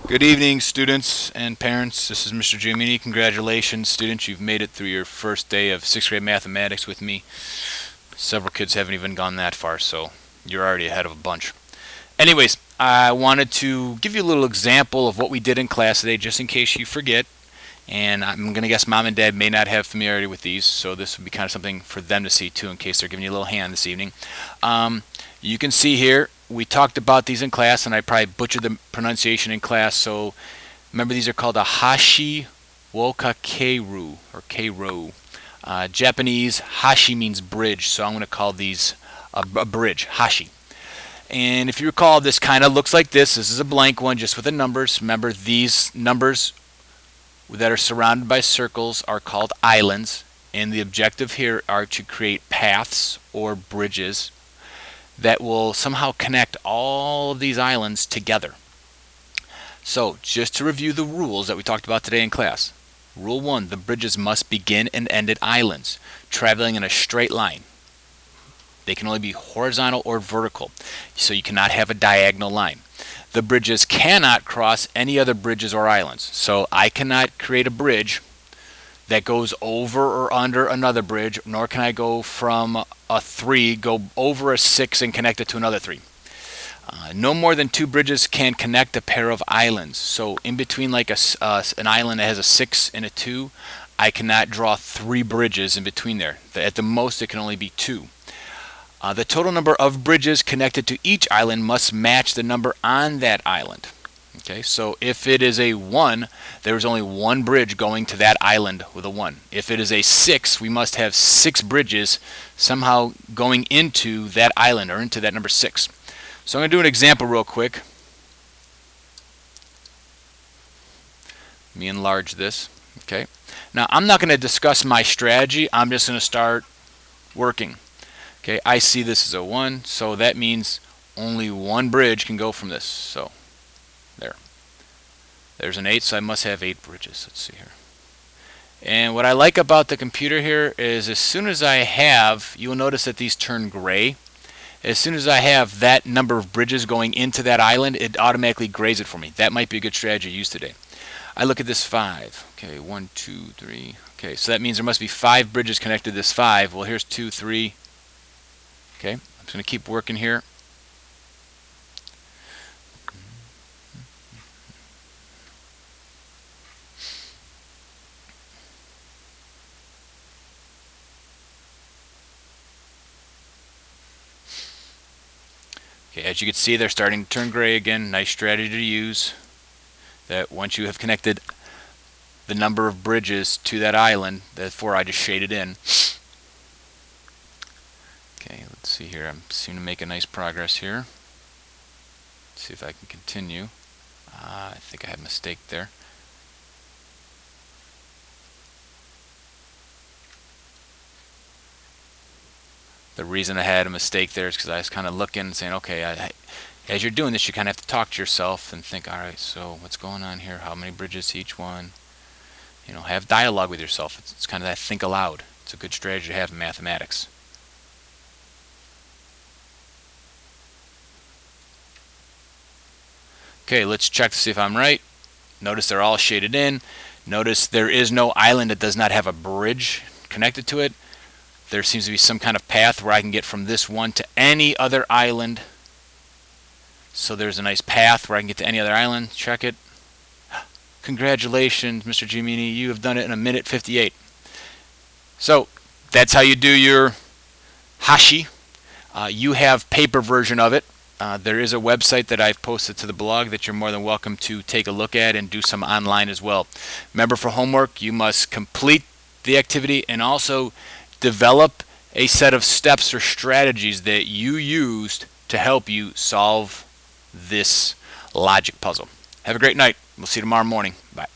Good evening, students and parents. This is Mr. Giamini. Congratulations, students. You've made it through your first day of 6th grade mathematics with me. Several kids haven't even gone that far, so you're already ahead of a bunch. Anyways, I wanted to give you a little example of what we did in class today, just in case you forget. And I'm going to guess mom and dad may not have familiarity with these, so this would be kind of something for them to see too, in case they're giving you a little hand this evening. You can see here, we talked about these in class, and I probably butchered the pronunciation in class, so remember these are called a Hashiwokakero, or Keiro. Japanese, Hashi means bridge, so I'm going to call these a bridge, Hashi. And if you recall, this kind of looks like this. This is a blank one just with the numbers. Remember, these numbers that are surrounded by circles are called islands, and the objective here are to create paths or bridges that will somehow connect all of these islands together. So, just to review the rules that we talked about today in class. Rule 1, the bridges must begin and end at islands, traveling in a straight line. They can only be horizontal or vertical, so you cannot have a diagonal line. The bridges cannot cross any other bridges or islands. So I cannot create a bridge that goes over or under another bridge, nor can I go from a 3, go over a 6 and connect it to another 3. No more than 2 bridges can connect a pair of islands. So in between like an island that has a 6 and a 2, I cannot draw 3 bridges in between there. At the most it can only be 2. The total number of bridges connected to each island must match the number on that island. Okay, so if it is a 1, there is only 1 bridge going to that island with a 1. If it is a 6, we must have 6 bridges somehow going into that island or into that number 6. So I'm going to do an example real quick. Let me enlarge this. Okay. Now I'm not going to discuss my strategy. I'm just going to start working. Okay, I see this as a 1, so that means only 1 bridge can go from this. So, there. There's an 8, so I must have 8 bridges. Let's see here. And what I like about the computer here is as soon as I have, you will notice that these turn gray. As soon as I have that number of bridges going into that island, it automatically grays it for me. That might be a good strategy to use today. I look at this 5. Okay, 1, 2, 3. Okay, so that means there must be 5 bridges connected to this 5. Well, here's 2, 3. Okay, I'm just going to keep working here. Okay, as you can see, they're starting to turn gray again. Nice strategy to use. That once you have connected the number of bridges to that island, therefore I just shaded in. Okay, let's see here. I seem to make a nice progress here. Let's see if I can continue. I think I had a mistake there. The reason I had a mistake there is because I was kind of looking and saying, okay, as you're doing this, you kind of have to talk to yourself and think, all right, so what's going on here? How many bridges to each one? You know, have dialogue with yourself. It's kind of that think aloud. It's a good strategy to have in mathematics. Okay, let's check to see if I'm right. Notice they're all shaded in. Notice there is no island that does not have a bridge connected to it. There seems to be some kind of path where I can get from this one to any other island. So there's a nice path where I can get to any other island. Check it. Congratulations, Mr. Giamini. You have done it in a minute 58. So that's how you do your Hashi. You have paper version of it. There is a website that I've posted to the blog that you're more than welcome to take a look at and do some online as well. Remember, for homework, you must complete the activity and also develop a set of steps or strategies that you used to help you solve this logic puzzle. Have a great night. We'll see you tomorrow morning. Bye.